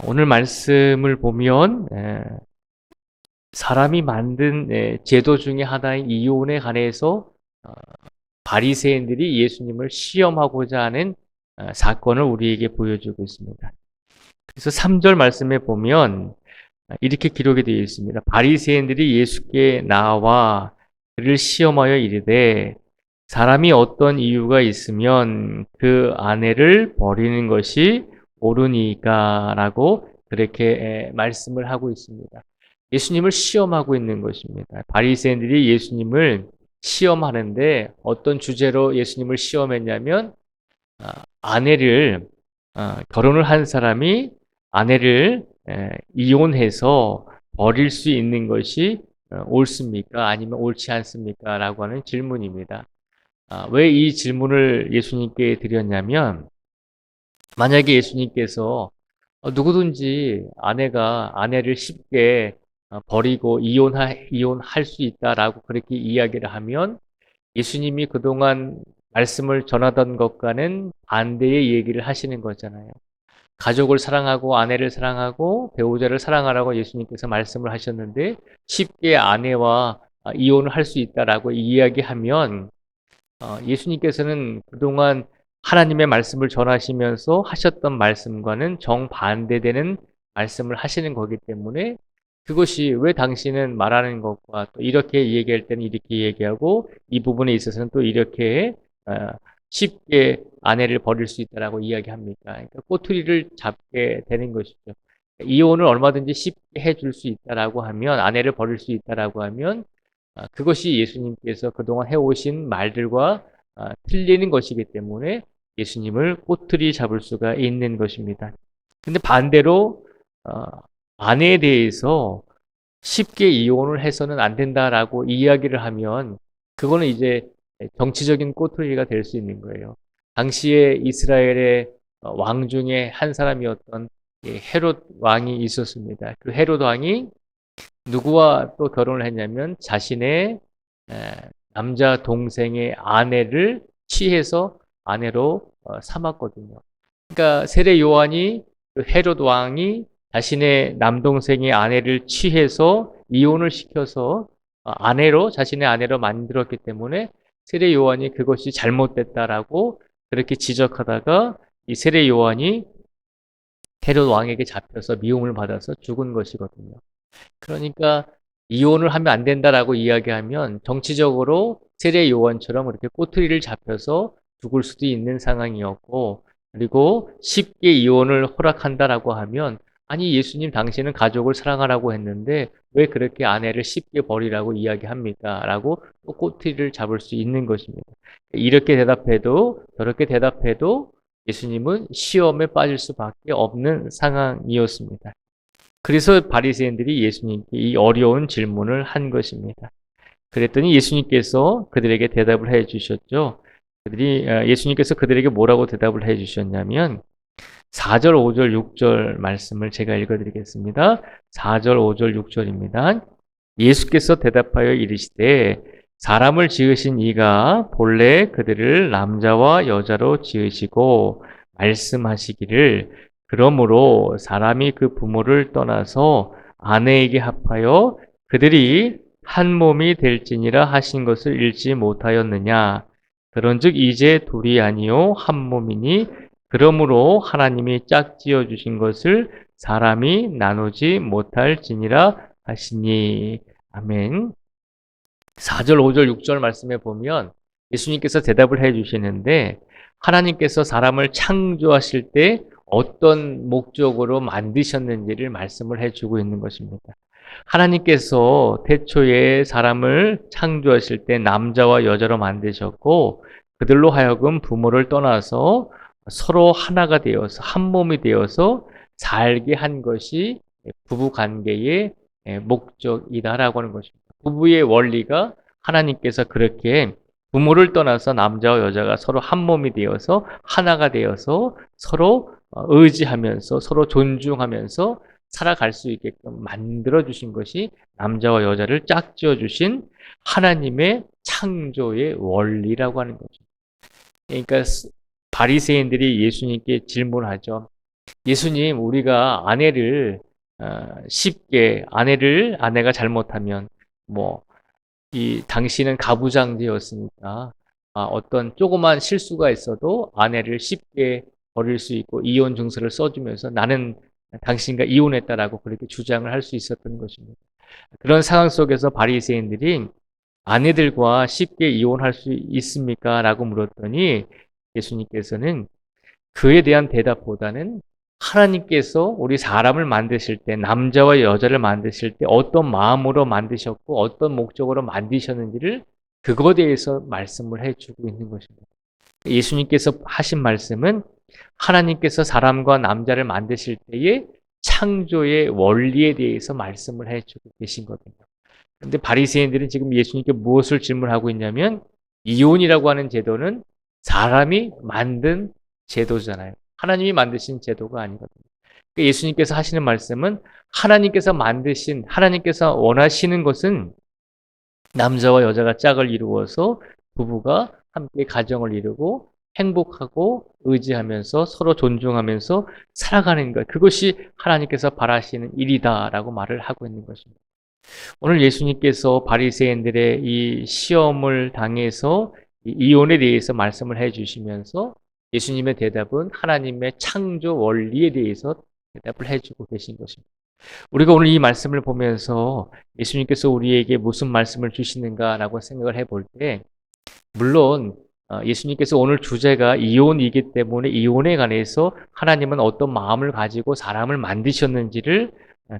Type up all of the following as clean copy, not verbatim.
오늘 말씀을 보면 사람이 만든 제도 중에 하나인 이혼에 관해서 어, 바리새인들이 예수님을 시험하고자 하는 사건을 우리에게 보여주고 있습니다. 그래서 3절 말씀에 보면 이렇게 기록이 되어 있습니다. 바리새인들이 예수께 나와 그를 시험하여 이르되 사람이 어떤 이유가 있으면 그 아내를 버리는 것이 옳으니까라고 그렇게 말씀을 하고 있습니다. 예수님을 시험하고 있는 것입니다. 바리새인들이 예수님을 시험하는데 어떤 주제로 예수님을 시험했냐면 아내를 결혼을 한 사람이 아내를 이혼해서 버릴 수 있는 것이 옳습니까? 아니면 옳지 않습니까? 라고 하는 질문입니다. 왜 이 질문을 예수님께 드렸냐면 만약에 예수님께서 누구든지 아내를 쉽게 버리고 이혼할 수 있다라고 그렇게 이야기를 하면 예수님이 그동안 말씀을 전하던 것과는 반대의 얘기를 하시는 거잖아요. 가족을 사랑하고 아내를 사랑하고 배우자를 사랑하라고 예수님께서 말씀을 하셨는데 쉽게 아내와 이혼을 할 수 있다라고 이야기하면 예수님께서는 그동안 하나님의 말씀을 전하시면서 하셨던 말씀과는 정반대되는 말씀을 하시는 거기 때문에 그것이 왜 당신은 말하는 것과 또 이렇게 얘기할 때는 이렇게 얘기하고 이 부분에 있어서는 또 이렇게 어, 쉽게 아내를 버릴 수 있다라고 이야기합니까? 그러니까 꼬투리를 잡게 되는 것이죠. 이혼을 얼마든지 쉽게 해줄 수 있다라고 하면 아내를 버릴 수 있다라고 하면 그것이 예수님께서 그동안 해오신 말들과 틀리는 것이기 때문에 예수님을 꼬투리 잡을 수가 있는 것입니다. 근데 반대로 어, 아내에 대해서 쉽게 이혼을 해서는 안 된다라고 이야기를 하면 그거는 이제 정치적인 꼬투리가 될 수 있는 거예요. 당시에 이스라엘의 왕 중에 한 사람이었던 헤롯 왕이 있었습니다. 그 헤롯 왕이 누구와 또 결혼을 했냐면 자신의 남자 동생의 아내를 취해서 아내로 삼았거든요. 그러니까 세례 요한이 그 헤롯 왕이 자신의 남동생의 아내를 취해서 이혼을 시켜서 자신의 아내로 만들었기 때문에 세례 요한이 그것이 잘못됐다라고 그렇게 지적하다가 이 세례 요한이 헤롯 왕에게 잡혀서 미움을 받아서 죽은 것이거든요. 그러니까 이혼을 하면 안 된다라고 이야기하면 정치적으로 세례 요원처럼 그렇게 꼬투리를 잡혀서 죽을 수도 있는 상황이었고, 그리고 쉽게 이혼을 허락한다라고 하면 아니 예수님 당신은 가족을 사랑하라고 했는데 왜 그렇게 아내를 쉽게 버리라고 이야기합니까? 라고 또 꼬투리를 잡을 수 있는 것입니다. 이렇게 대답해도 저렇게 대답해도 예수님은 시험에 빠질 수밖에 없는 상황이었습니다. 그래서 바리새인들이 예수님께 이 어려운 질문을 한 것입니다. 그랬더니 예수님께서 그들에게 대답을 해 주셨죠. 예수님께서 그들에게 뭐라고 대답을 해 주셨냐면 4절, 5절, 6절 말씀을 제가 읽어 드리겠습니다. 4절, 5절, 6절입니다. 예수께서 대답하여 이르시되 사람을 지으신 이가 본래 그들을 남자와 여자로 지으시고 말씀하시기를 그러므로 사람이 그 부모를 떠나서 아내에게 합하여 그들이 한 몸이 될지니라 하신 것을 읽지 못하였느냐. 그런즉 이제 둘이 아니요 한 몸이니 그러므로 하나님이 짝지어 주신 것을 사람이 나누지 못할지니라 하시니. 아멘. 4절, 5절, 6절 말씀에 보면 예수님께서 대답을 해 주시는데 하나님께서 사람을 창조하실 때 어떤 목적으로 만드셨는지를 말씀을 해 주고 있는 것입니다. 하나님께서 태초에 사람을 창조하실 때 남자와 여자로 만드셨고 그들로 하여금 부모를 떠나서 서로 하나가 되어서 한 몸이 되어서 살게 한 것이 부부 관계의 목적이다라고 하는 것입니다. 부부의 원리가 하나님께서 그렇게 부모를 떠나서 남자와 여자가 서로 한 몸이 되어서 하나가 되어서 서로 의지하면서 서로 존중하면서 살아갈 수 있게끔 만들어 주신 것이 남자와 여자를 짝지어 주신 하나님의 창조의 원리라고 하는 거죠. 그러니까 바리새인들이 예수님께 질문하죠. 예수님, 우리가 쉽게 아내가 잘못하면 뭐 당신은 가부장제였으니까 어떤 조그만 실수가 있어도 아내를 쉽게 버릴 수 있고 이혼 증서를 써주면서 나는 당신과 이혼했다라고 그렇게 주장을 할 수 있었던 것입니다. 그런 상황 속에서 바리새인들이 아내들과 쉽게 이혼할 수 있습니까? 라고 물었더니 예수님께서는 그에 대한 대답보다는 하나님께서 우리 사람을 만드실 때, 남자와 여자를 만드실 때 어떤 마음으로 만드셨고 어떤 목적으로 만드셨는지를 그거에 대해서 말씀을 해주고 있는 것입니다. 예수님께서 하신 말씀은 하나님께서 사람과 남자를 만드실 때의 창조의 원리에 대해서 말씀을 해주고 계신 거거든요. 그런데 바리새인들은 지금 예수님께 무엇을 질문하고 있냐면 이혼이라고 하는 제도는 사람이 만든 제도잖아요. 하나님이 만드신 제도가 아니거든요. 그러니까 예수님께서 하시는 말씀은 하나님께서 원하시는 것은 남자와 여자가 짝을 이루어서 부부가 함께 가정을 이루고 행복하고 의지하면서 서로 존중하면서 살아가는 것. 그것이 하나님께서 바라시는 일이다라고 말을 하고 있는 것입니다. 오늘 예수님께서 바리새인들의 이 시험을 당해서 이혼에 대해서 말씀을 해 주시면서 예수님의 대답은 하나님의 창조 원리에 대해서 대답을 해 주고 계신 것입니다. 우리가 오늘 이 말씀을 보면서 예수님께서 우리에게 무슨 말씀을 주시는가라고 생각을 해볼 때 물론 예수님께서 오늘 주제가 이혼이기 때문에 이혼에 관해서 하나님은 어떤 마음을 가지고 사람을 만드셨는지를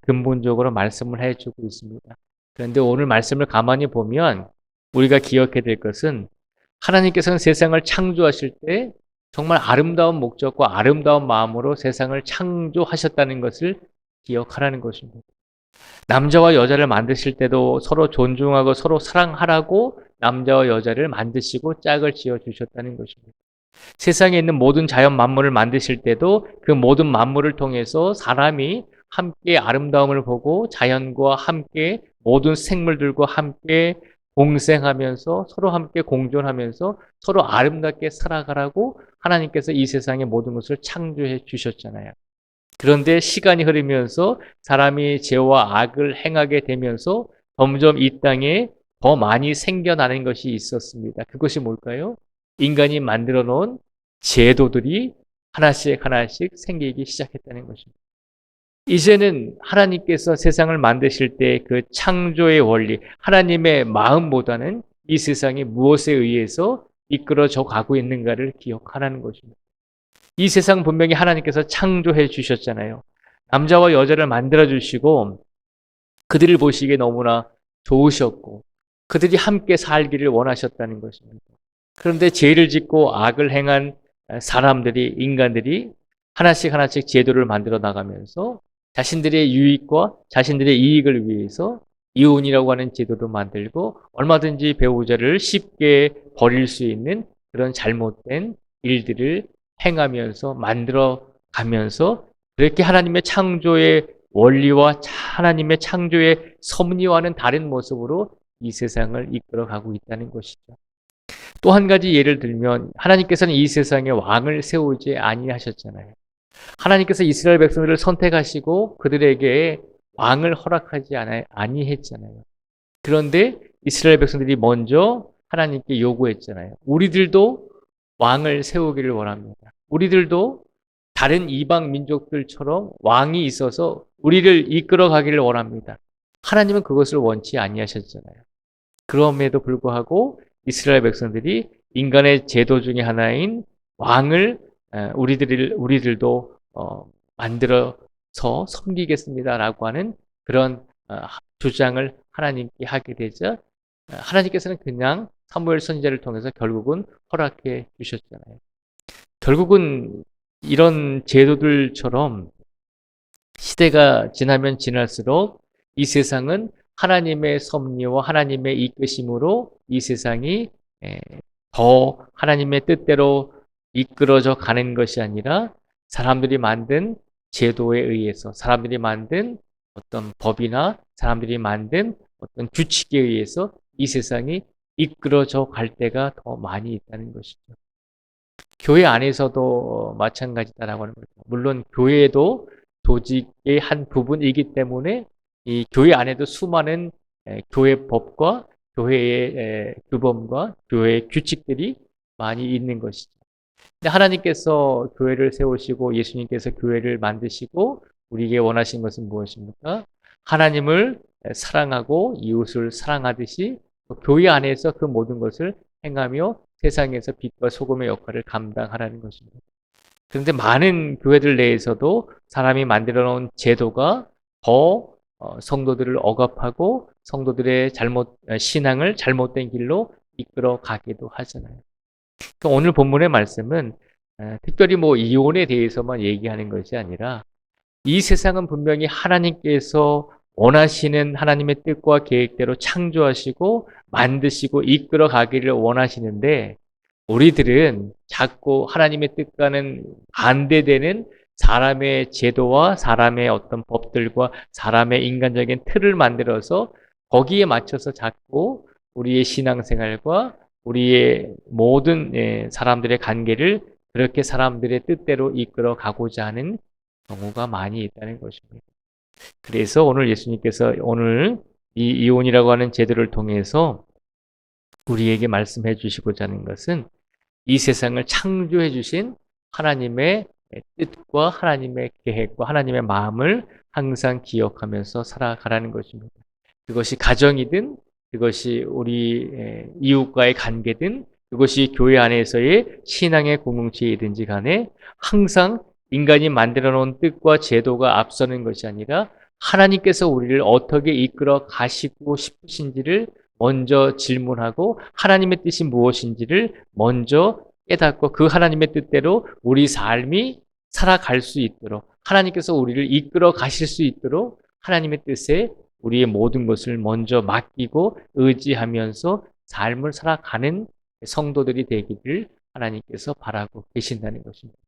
근본적으로 말씀을 해주고 있습니다. 그런데 오늘 말씀을 가만히 보면 우리가 기억해야 될 것은 하나님께서는 세상을 창조하실 때 정말 아름다운 목적과 아름다운 마음으로 세상을 창조하셨다는 것을 기억하라는 것입니다. 남자와 여자를 만드실 때도 서로 존중하고 서로 사랑하라고 남자와 여자를 만드시고 짝을 지어 주셨다는 것입니다. 세상에 있는 모든 자연 만물을 만드실 때도 그 모든 만물을 통해서 사람이 함께 아름다움을 보고 자연과 함께 모든 생물들과 함께 공생하면서 서로 함께 공존하면서 서로 아름답게 살아가라고 하나님께서 이 세상의 모든 것을 창조해 주셨잖아요. 그런데 시간이 흐르면서 사람이 죄와 악을 행하게 되면서 점점 이 땅에 더 많이 생겨나는 것이 있었습니다. 그것이 뭘까요? 인간이 만들어 놓은 제도들이 하나씩 하나씩 생기기 시작했다는 것입니다. 이제는 하나님께서 세상을 만드실 때 그 창조의 원리, 하나님의 마음보다는 이 세상이 무엇에 의해서 이끌어져 가고 있는가를 기억하라는 것입니다. 이 세상 분명히 하나님께서 창조해 주셨잖아요. 남자와 여자를 만들어 주시고 그들을 보시기에 너무나 좋으셨고 그들이 함께 살기를 원하셨다는 것입니다. 그런데 죄를 짓고 악을 행한 인간들이 하나씩 하나씩 제도를 만들어 나가면서 자신들의 유익과 자신들의 이익을 위해서 이혼이라고 하는 제도도 만들고 얼마든지 배우자를 쉽게 버릴 수 있는 그런 잘못된 일들을 행하면서 만들어 가면서 그렇게 하나님의 창조의 원리와 하나님의 창조의 섭리와는 다른 모습으로 이 세상을 이끌어가고 있다는 것이죠. 또 한 가지 예를 들면 하나님께서는 이 세상에 왕을 세우지 아니하셨잖아요. 하나님께서 이스라엘 백성들을 선택하시고 그들에게 왕을 허락하지 아니했잖아요. 그런데 이스라엘 백성들이 먼저 하나님께 요구했잖아요. 우리들도 왕을 세우기를 원합니다. 우리들도 다른 이방 민족들처럼 왕이 있어서 우리를 이끌어 가기를 원합니다. 하나님은 그것을 원치 아니하셨잖아요. 그럼에도 불구하고 이스라엘 백성들이 인간의 제도 중에 하나인 왕을 우리들도 만들어서 섬기겠습니다라고 하는 그런 주장을 하나님께 하게 되자 하나님께서는 그냥 사무엘 선지자를 통해서 결국은 허락해 주셨잖아요. 결국은 이런 제도들처럼 시대가 지나면 지날수록 이 세상은 하나님의 섭리와 하나님의 이끄심으로 이 세상이 더 하나님의 뜻대로 이끌어져 가는 것이 아니라 사람들이 만든 제도에 의해서 사람들이 만든 어떤 법이나 사람들이 만든 어떤 규칙에 의해서 이 세상이 이끌어져 갈 때가 더 많이 있다는 것이죠. 교회 안에서도 마찬가지다라고 하는 거죠. 물론 교회도 조직의 한 부분이기 때문에 이 교회 안에도 수많은 교회 법과 교회의 규범과 교회의 규칙들이 많이 있는 것이죠. 근데 하나님께서 교회를 세우시고 예수님께서 교회를 만드시고 우리에게 원하신 것은 무엇입니까? 하나님을 사랑하고 이웃을 사랑하듯이 교회 안에서 그 모든 것을 행하며 세상에서 빛과 소금의 역할을 감당하라는 것입니다. 그런데 많은 교회들 내에서도 사람이 만들어 놓은 제도가 더 성도들을 억압하고 성도들의 신앙을 잘못된 길로 이끌어 가기도 하잖아요. 오늘 본문의 말씀은 특별히 이혼에 대해서만 얘기하는 것이 아니라 이 세상은 분명히 하나님께서 원하시는 하나님의 뜻과 계획대로 창조하시고 만드시고 이끌어 가기를 원하시는데 우리들은 자꾸 하나님의 뜻과는 반대되는 사람의 제도와 사람의 어떤 법들과 사람의 인간적인 틀을 만들어서 거기에 맞춰서 자꾸 우리의 신앙생활과 우리의 모든 사람들의 관계를 그렇게 사람들의 뜻대로 이끌어 가고자 하는 경우가 많이 있다는 것입니다. 그래서 오늘 예수님께서 오늘 이 이혼이라고 하는 제도를 통해서 우리에게 말씀해 주시고자 하는 것은 이 세상을 창조해 주신 하나님의 뜻과 하나님의 계획과 하나님의 마음을 항상 기억하면서 살아가라는 것입니다. 그것이 가정이든 그것이 우리 이웃과의 관계든 그것이 교회 안에서의 신앙의 공동체이든지 간에 항상 인간이 만들어 놓은 뜻과 제도가 앞서는 것이 아니라 하나님께서 우리를 어떻게 이끌어 가시고 싶으신지를 먼저 질문하고 하나님의 뜻이 무엇인지를 먼저 깨닫고 그 하나님의 뜻대로 우리 삶이 살아갈 수 있도록 하나님께서 우리를 이끌어 가실 수 있도록 하나님의 뜻에 우리의 모든 것을 먼저 맡기고 의지하면서 삶을 살아가는 성도들이 되기를 하나님께서 바라고 계신다는 것입니다.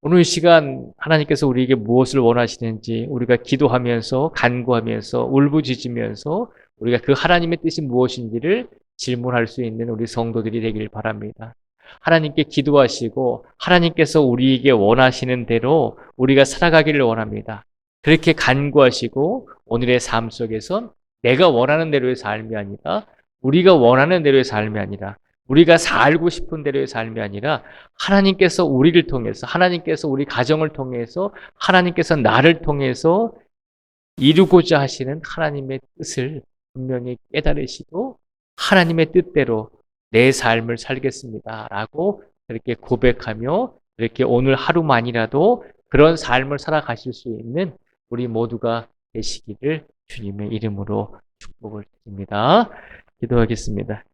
오늘 이 시간 하나님께서 우리에게 무엇을 원하시는지 우리가 기도하면서 간구하면서 울부짖으면서 우리가 그 하나님의 뜻이 무엇인지를 질문할 수 있는 우리 성도들이 되길 바랍니다. 하나님께 기도하시고 하나님께서 우리에게 원하시는 대로 우리가 살아가기를 원합니다. 그렇게 간구하시고 오늘의 삶 속에서 내가 원하는 대로의 삶이 아니라 우리가 원하는 대로의 삶이 아니라 우리가 살고 싶은 대로의 삶이 아니라 하나님께서 우리를 통해서 하나님께서 우리 가정을 통해서 하나님께서 나를 통해서 이루고자 하시는 하나님의 뜻을 분명히 깨달으시고 하나님의 뜻대로 내 삶을 살겠습니다 라고 그렇게 고백하며 이렇게 오늘 하루만이라도 그런 삶을 살아가실 수 있는 우리 모두가 되시기를 주님의 이름으로 축복을 드립니다. 기도하겠습니다.